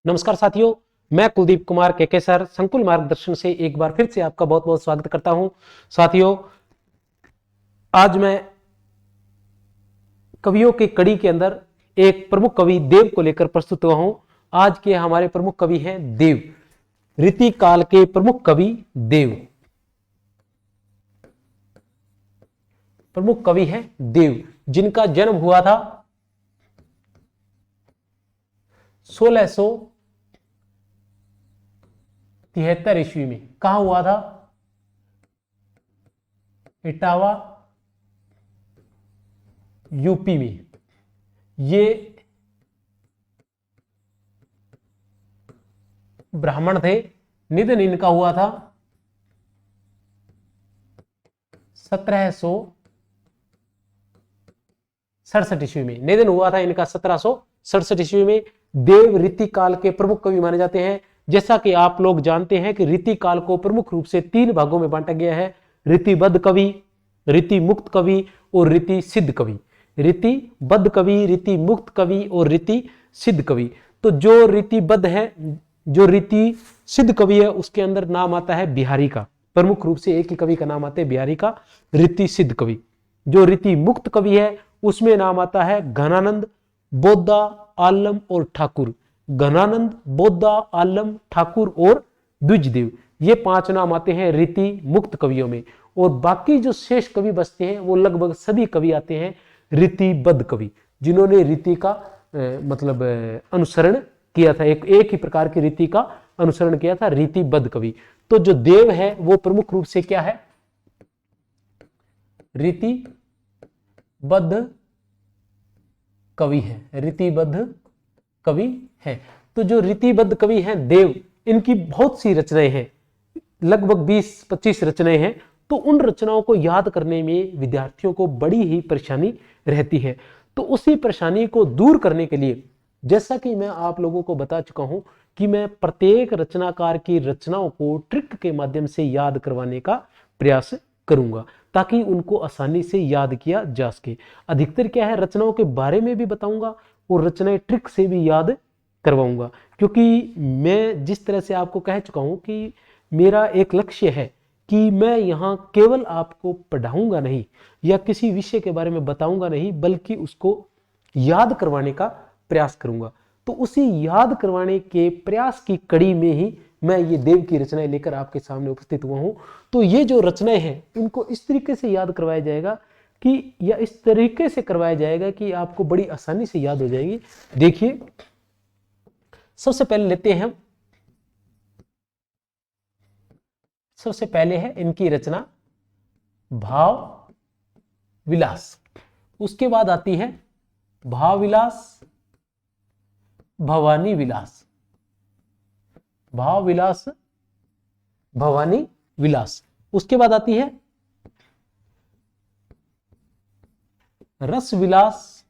नमस्कार साथियों, मैं कुलदीप कुमार केके सर संकुल मार्गदर्शन से एक बार फिर से आपका बहुत बहुत स्वागत करता हूं। साथियों, आज मैं कवियों की कड़ी के अंदर एक प्रमुख कवि देव को लेकर प्रस्तुत हुआ हूं। आज के हमारे प्रमुख कवि हैं देव, रीति काल के प्रमुख कवि देव। प्रमुख कवि हैं देव, जिनका जन्म हुआ था 1673 ईस्वी में। कहां हुआ था? इटावा, यूपी में। ये ब्राह्मण थे। निधन इनका हुआ था 1767 ईस्वी में। निधन हुआ था इनका 1767 ईस्वी में। देव रीति काल के प्रमुख कवि माने जाते हैं। जैसा कि आप लोग जानते हैं कि रीति काल को प्रमुख रूप से 3 भागों में बांटा गया है: रीतिबद्ध कवि, रीति मुक्त कवि और रीति सिद्ध कवि। रीतिबद्ध कवि, रीति मुक्त कवि और रीति सिद्ध कवि। तो जो रीतिबद्ध है, जो रीति सिद्ध कवि है, उसके अंदर नाम आता है बिहारी का। प्रमुख रूप से एक ही कवि का नाम आता है बिहारी का, रीति सिद्ध कवि। जो रीति मुक्त कवि है उसमें नाम आता है घनानंद, बोद्दा, आलम और ठाकुर। घनानंद, बोद्दा, आलम, ठाकुर और द्विजदेव, ये 5 नाम आते हैं रीति मुक्त कवियों में। और बाकी जो शेष कवि बचते हैं वो लगभग सभी कवि आते हैं रीतिबद्ध कवि, जिन्होंने रीति का अनुसरण किया था, एक ही प्रकार की रीति का अनुसरण किया था, रीतिबद्ध कवि। तो जो देव है वो प्रमुख रूप से क्या है? रीतिबद्ध कवि है, रीतिबद्ध कवि है। तो जो रीतिबद्ध कवि हैं देव, इनकी बहुत सी रचनाएं हैं, लगभग 20-25 रचनाएं हैं। तो उन रचनाओं को याद करने में विद्यार्थियों को बड़ी ही परेशानी रहती है। तो उसी परेशानी को दूर करने के लिए, जैसा कि मैं आप लोगों को बता चुका हूं कि मैं प्रत्येक रचनाकार की रचनाओं को ट्रिक के माध्यम से याद करवाने का प्रयास करूंगा, ताकि उनको आसानी से याद किया जा सके। अधिकतर क्या है, रचनाओं के बारे में भी बताऊंगा और रचनाएं ट्रिक से भी याद करवाऊंगा। क्योंकि मैं जिस तरह से आपको कह चुका हूं कि मेरा एक लक्ष्य है कि मैं यहाँ केवल आपको पढ़ाऊंगा नहीं या किसी विषय के बारे में बताऊंगा नहीं, बल्कि उसको याद करवाने का प्रयास करूंगा। तो उसी याद करवाने के प्रयास की कड़ी में ही मैं ये देव की रचनाएं लेकर आपके सामने उपस्थित हुआ हूं। तो ये जो रचनाएं हैं इनको इस तरीके से याद करवाया जाएगा कि, या इस तरीके से करवाया जाएगा कि आपको बड़ी आसानी से याद हो जाएगी। देखिए, सबसे पहले लेते हैं हम, सबसे पहले है इनकी रचना भाव विलास। उसके बाद आती है भाव विलास, भवानी विलास। भाव विलास, भवानी विलास। उसके बाद आती है रस विलास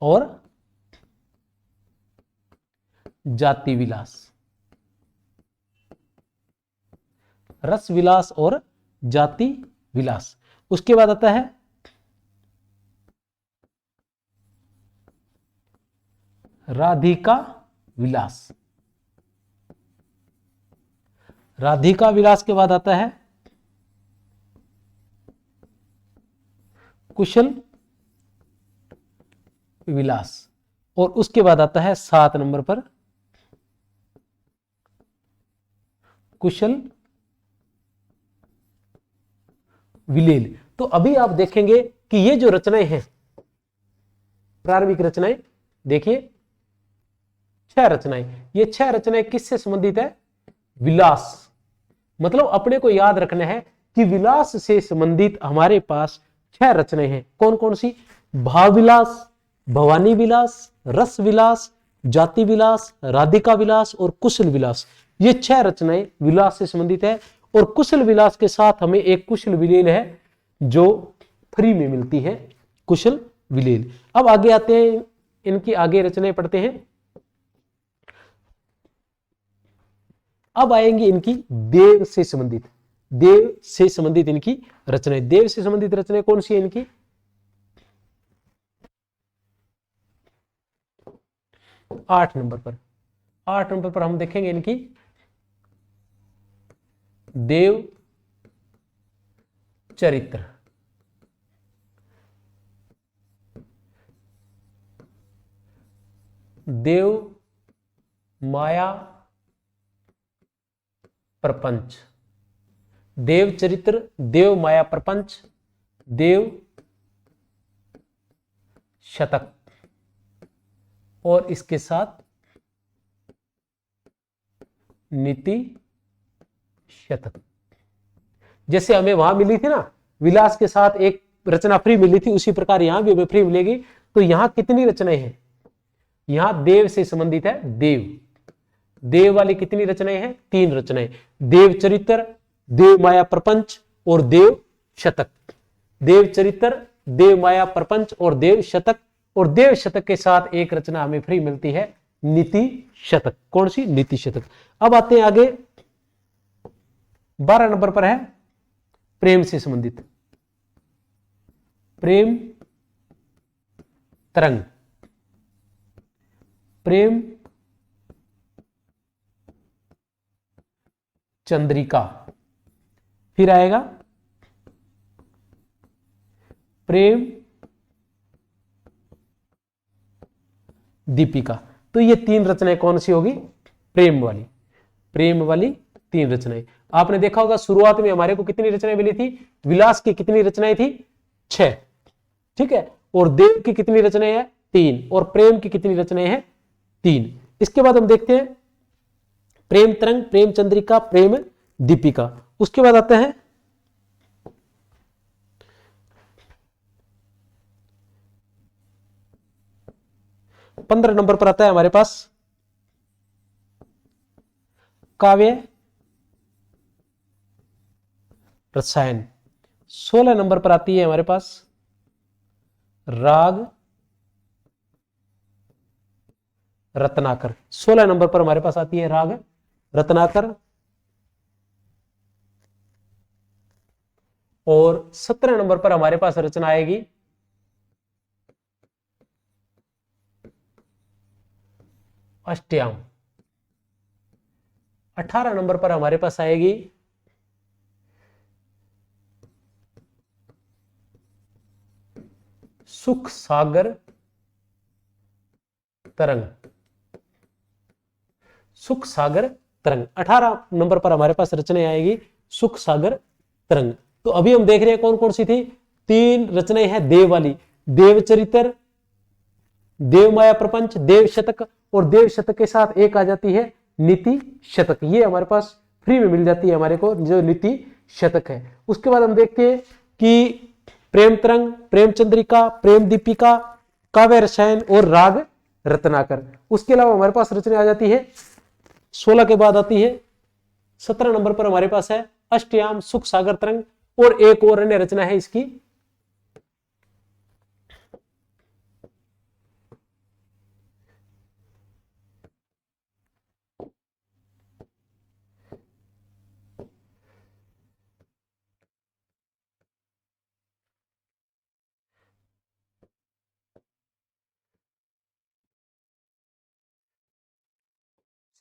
और जाति विलास। रस विलास और जाति विलास। उसके बाद आता है राधिका विलास। राधिका विलास के बाद आता है कुशल विलास। और उसके बाद आता है 7 नंबर पर कुशल विलेल। तो अभी आप देखेंगे कि ये जो रचनाएं हैं, प्रारंभिक रचनाएं, देखिए 6 रचनाएं। ये 6 रचनाएं किससे संबंधित है? विलास। मतलब अपने को याद रखना है कि विलास से संबंधित हमारे पास 6 रचनाएं हैं। कौन कौन सी? भाव विलास, भवानी विलास, रस विलास, जाति विलास, राधिका विलास और कुशल विलास। ये 6 रचनाएं विलास से संबंधित है। और कुशल विलास के साथ हमें एक कुशल विलेल है जो फ्री में मिलती है, कुशल विलेल। अब आगे आते हैं, इनकी आगे रचनाएं पढ़ते हैं। अब आएंगी इनकी देव से संबंधित, देव से संबंधित इनकी रचनाएं। देव से संबंधित रचनाएं कौन सी है इनकी? 8 नंबर पर, 8 नंबर पर हम देखेंगे इनकी देव चरित्र। देव माया प्रपंच, देव चरित्र, देव माया प्रपंच, देव शतक और इसके साथ नीति शतक। जैसे हमें वहां मिली थी ना विलास के साथ एक रचना फ्री मिली थी, उसी प्रकार यहां भी हमें फ्री मिलेगी। तो यहां कितनी रचनाएं हैं? यहां देव से संबंधित है देव, देव वाली कितनी रचनाएं हैं? 3 रचनाएं, देव चरित्र, देव माया प्रपंच और देव शतक। देव चरित्र, देव माया प्रपंच और देव शतक, और देव शतक के साथ एक रचना हमें फ्री मिलती है नीति शतक। कौन सी? नीति शतक। अब आते हैं आगे, 12 नंबर पर है प्रेम से संबंधित, प्रेम तरंग, प्रेम चंद्रिका, फिर आएगा प्रेम दीपिका। तो ये 3 रचनाएं कौन सी होगी? प्रेम वाली, प्रेम वाली 3 रचनाएं। आपने देखा होगा शुरुआत में हमारे को कितनी रचनाएं मिली थी? विलास की कितनी रचनाएं थी? 6, ठीक है। और देव की कितनी रचनाएं हैं? 3, और प्रेम की कितनी रचनाएं हैं? 3। इसके बाद हम देखते हैं प्रेम तरंग, प्रेम चंद्रिका, प्रेम दीपिका। उसके बाद आता है पंद्रह नंबर पर आता है हमारे पास काव्य रसायन। 16 नंबर पर आती है हमारे पास राग रत्नाकर। 16 नंबर पर हमारे पास आती है राग रत्नाकर। और 17 नंबर पर हमारे पास रचना आएगी अष्टयाम। 18 नंबर पर हमारे पास आएगी सुख सागर तरंग। सुख सागर तरंग 18 नंबर पर हमारे पास रचनाएं आएगी सुख सागर तरंग। तो अभी हम देख रहे हैं कौन कौन सी थी? 3 रचनाएं हैं देव वाली, देव चरित्र, देव माया प्रपंच, देव शतक, और देव शतक के साथ एक आ जाती है नीति शतक। ये हमारे पास फ्री में मिल जाती है हमारे को, जो नीति शतक है। उसके बाद हम देखते हैं कि प्रेम तरंग, प्रेम चंद्रिका, प्रेम दीपिका, काव्य रसायन और राग रत्नाकर। उसके अलावा हमारे पास रचना आ जाती है 16 के बाद आती है 17 नंबर पर हमारे पास है अष्टयाम, सुख सागर तरंग, और एक और अन्य रचना है इसकी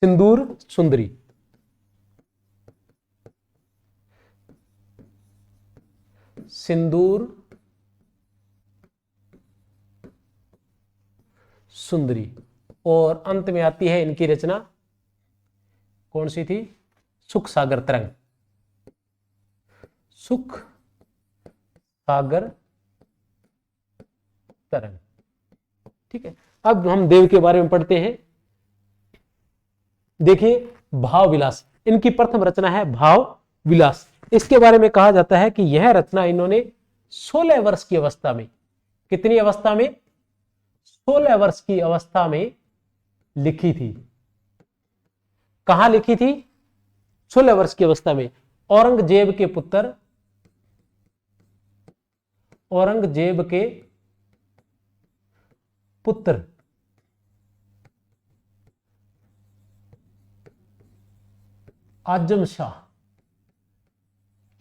सिंदूर सुंदरी। सिंदूर सुंदरी। और अंत में आती है इनकी रचना कौन सी थी? सुख सागर तरंग। सुख सागर तरंग, ठीक है। अब हम देव के बारे में पढ़ते हैं। देखिए भाव विलास, इनकी प्रथम रचना है भाव विलास। इसके बारे में कहा जाता है कि यह रचना इन्होंने 16 वर्ष की अवस्था में, कितनी अवस्था में? 16 वर्ष की अवस्था में लिखी थी। कहां लिखी थी? 16 वर्ष की अवस्था में। औरंगजेब के पुत्र, औरंगजेब के पुत्र आजम शाह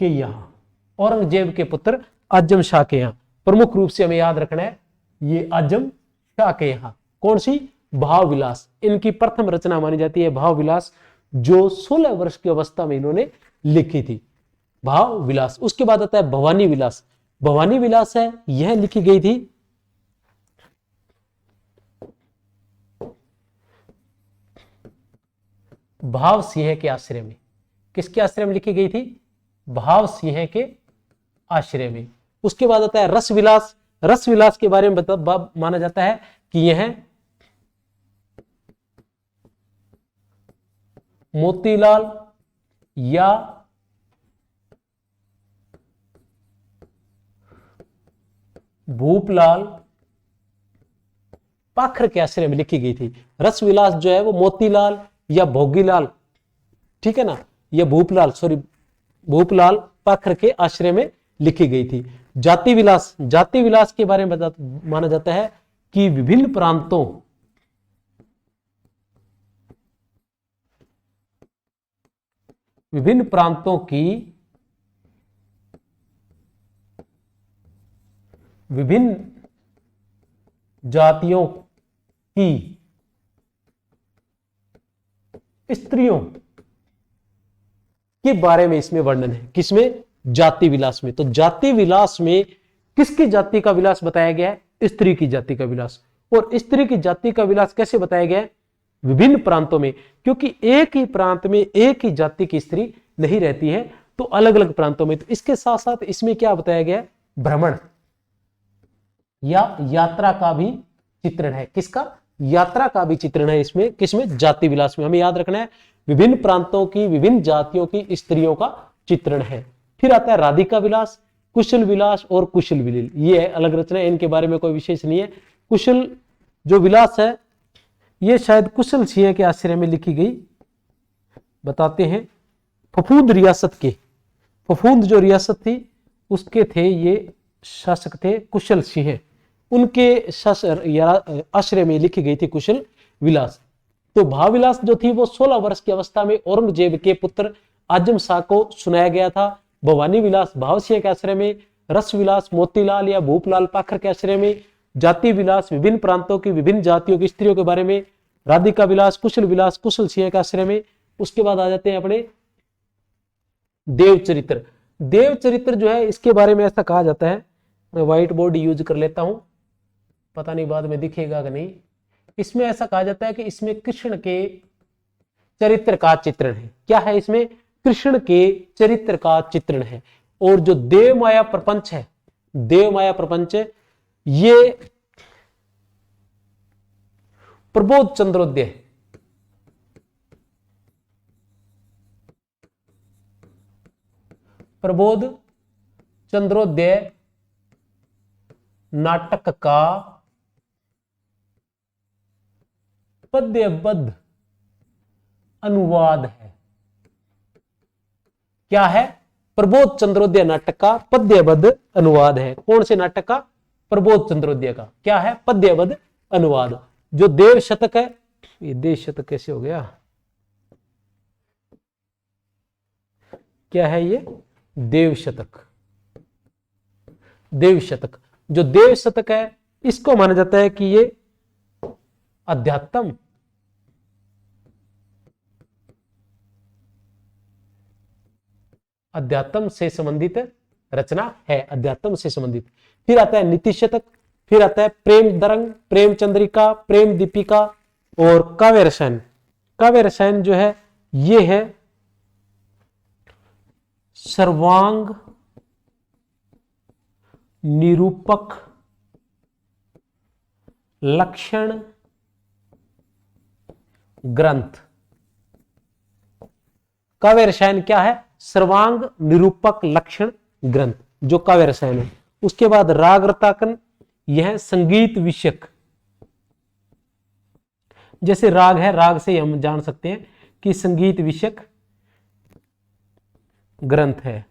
के यहां, औरंगजेब के पुत्र आजम शाह के यहां, प्रमुख रूप से हमें याद रखना है ये आजम शाह के यहां। कौन सी? भाव विलास इनकी प्रथम रचना मानी जाती है। भाव विलास जो 16 वर्ष की अवस्था में इन्होंने लिखी थी, भाव विलास। उसके बाद आता है भवानी विलास। भवानी विलास है, यह लिखी गई थी भाव सिंह के आश्रय में। किसके आश्रय में लिखी गई थी? भाव सिंह के आश्रय में। उसके बाद आता है रस विलास। रस विलास के बारे में माना जाता है कि यह मोतीलाल या भूपलाल पाखर के आश्रय में लिखी गई थी। रस विलास जो है वो मोतीलाल या भोगीलाल, ठीक है ना, या भूपलाल पाखर के आश्रय में लिखी गई थी। जाति विलास, जाति विलास के बारे में माना जाता है कि विभिन्न प्रांतों की विभिन्न जातियों की स्त्रियों के बारे में इसमें वर्णन है। किसमें? जाति विलास में। तो जाति विलास में किसकी जाति का विलास बताया गया है? स्त्री की जाति का विलास। और स्त्री की जाति का विलास कैसे बताया गया है? विभिन्न प्रांतों में, क्योंकि एक ही प्रांत में एक ही जाति की स्त्री नहीं रहती है, तो अलग अलग प्रांतों में। तो इसके साथ साथ इसमें क्या बताया गया है? भ्रमण या यात्रा का भी चित्रण है। किसका? यात्रा का भी चित्रण है इसमें। किसमें? जाति विलास में। हमें याद रखना है विभिन्न प्रांतों की विभिन्न जातियों की स्त्रियों का चित्रण है। फिर आता है राधिका विलास, कुशल विलास और कुशल विलील। ये है अलग रचना, इनके बारे में कोई विशेष नहीं है। कुशल जो विलास है ये शायद कुशल सिंह के आश्रय में लिखी गई, बताते हैं। फफूंद रियासत के, फफूंद जो रियासत थी उसके थे ये शासक थे कुशल सिंह, उनके आश्रय में लिखी गई थी कुशल विलास। तो भाव विलास जो थी वो 16 वर्ष की अवस्था में औरंगजेब के पुत्र आजम शाह को सुनाया गया था। भवानी विलास भाव सिंह के आश्रय में, रस विलास मोतीलाल या भूपलाल पाखर के आश्रय में, जाति विलास विभिन्न प्रांतों की विभिन्न जातियों की स्त्रियों के बारे में, राधिका विलास कुशल सिंह के आश्रय में। उसके बाद आ जाते हैं अपने देवचरित्र। देवचरित्र जो है इसके बारे में ऐसा कहा जाता है, मैं व्हाइट बोर्ड यूज कर लेता हूं, पता नहीं बाद में दिखेगा कि नहीं। इसमें ऐसा कहा जाता है कि इसमें कृष्ण के चरित्र का चित्रण है। क्या है इसमें? कृष्ण के चरित्र का चित्रण है। और जो देव माया प्रपंच है, देव माया प्रपंच ये प्रबोध चंद्रोदय, प्रबोध चंद्रोदय नाटक का पद्यबद्ध अनुवाद है। क्या है? प्रबोध चंद्रोदय नाटक का पद्यबद्ध अनुवाद है। कौन से नाटक का? प्रबोध चंद्रोदय का। क्या है? पद्यबद्ध अनुवाद। जो देव शतक है, ये देव शतक कैसे हो गया? क्या है ये? देव शतक। देव शतक, जो देव शतक है इसको माना जाता है कि ये अध्यात्म से संबंधित रचना है, अध्यात्म से संबंधित। फिर आता है नीति शतक, फिर आता है प्रेम दरंग, प्रेम चंद्रिका, प्रेम दीपिका और काव्य रसायन। काव्य रसायन जो है ये है सर्वांग निरूपक लक्षण ग्रंथ। काव्य रसायन क्या है? सर्वांग निरूपक लक्षण ग्रंथ, जो काव्य रसायन है। उसके बाद राग रताकन, यह संगीत विषयक, जैसे राग है, राग से हम जान सकते हैं कि संगीत विषयक ग्रंथ है।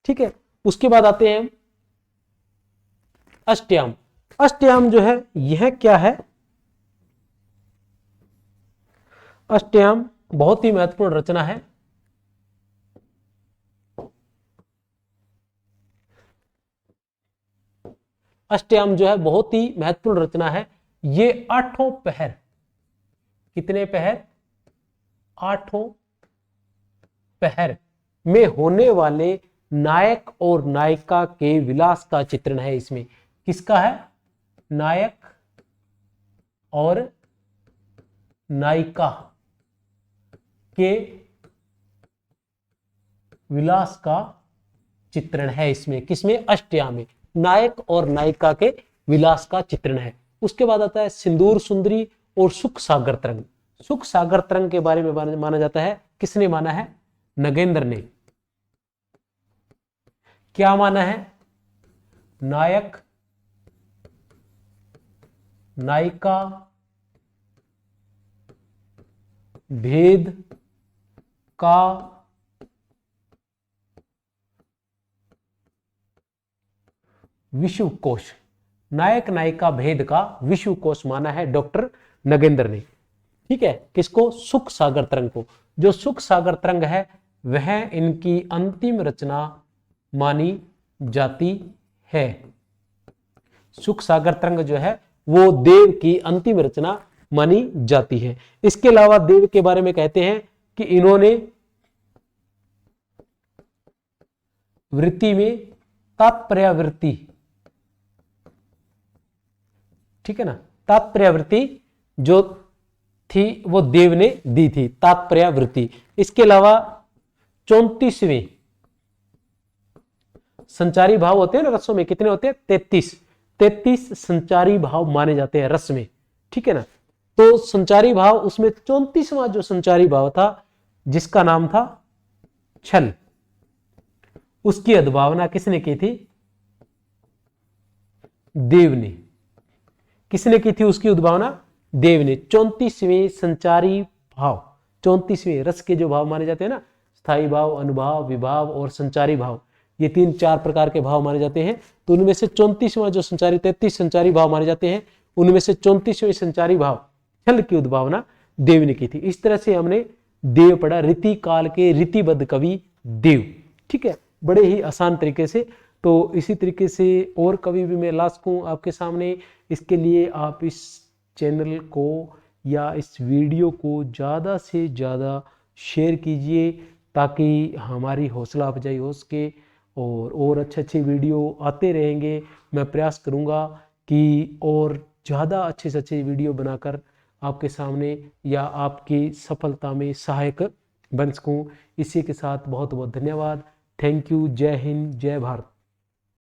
ठीक है। उसके बाद आते हैं अष्टयाम। अष्टयाम जो है यह क्या है? अष्टयाम बहुत ही महत्वपूर्ण रचना है। अष्टयाम जो है बहुत ही महत्वपूर्ण रचना है। ये आठों पहर, कितने पहर? आठों पहर में होने वाले नायक और नायिका के विलास का चित्रण है इसमें। किसका है? नायक और नायिका के विलास का चित्रण है इसमें। किसमें? अष्टयाम में नायक और नायिका के विलास का चित्रण है। उसके बाद आता है सिंदूर सुंदरी और सुख सागर तरंग। सुख सागर तरंग के बारे में माना जाता है, किसने माना है? नगेंद्र ने। क्या माना है? नायक नायिका भेद का विश्वकोश, नायक नायिका भेद का विश्वकोश माना है डॉक्टर नगेंद्र ने। ठीक है, किसको? सुख सागर तरंग को। जो सुख सागर तरंग है वह इनकी अंतिम रचना मानी जाती है। सुख सागर तरंग जो है वो देव की अंतिम रचना मानी जाती है। इसके अलावा देव के बारे में कहते हैं कि इन्होंने वृत्ति में तात्पर्यावृत्ति, ठीक है ना, तात्पर्यावृत्ति जो थी वो देव ने दी थी, तात्पर्यावृत्ति। इसके अलावा 34वें संचारी भाव होते हैं ना रसों में, कितने होते हैं? 33 संचारी भाव माने जाते हैं रस में। ठीक है ना, तो संचारी भाव उसमें 34वां जो संचारी भाव था जिसका नाम था छल, उसकी उद्भावना किसने की थी? देव ने। किसने की थी उसकी उद्भावना? देव ने। 34वें संचारी भाव, 34वें रस के जो भाव माने जाते हैं ना, स्थायी भाव, अनुभाव, विभाव और संचारी भाव, ये 3-4 प्रकार के भाव माने जाते हैं। तो उनमें से 34वां जो संचारी, 33 संचारी भाव माने जाते हैं, उनमें से 34वें संचारी भाव छल की उद्भावना देव ने की थी। इस तरह से हमने देव पढ़ा, रीति काल के रीतिबद्ध कवि देव। ठीक है, बड़े ही आसान तरीके से। तो इसी तरीके से और कभी भी मैं ला सकूं आपके सामने, इसके लिए आप इस चैनल को या इस वीडियो को ज़्यादा से ज़्यादा शेयर कीजिए ताकि हमारी हौसला अफजाई हो सके और अच्छे वीडियो आते रहेंगे। मैं प्रयास करूंगा कि और ज़्यादा अच्छे से अच्छे वीडियो बनाकर आपके सामने या आपकी सफलता में सहायक बन सकूं। इसी के साथ बहुत बहुत धन्यवाद। Thank you. जय हिंद, जय भारत।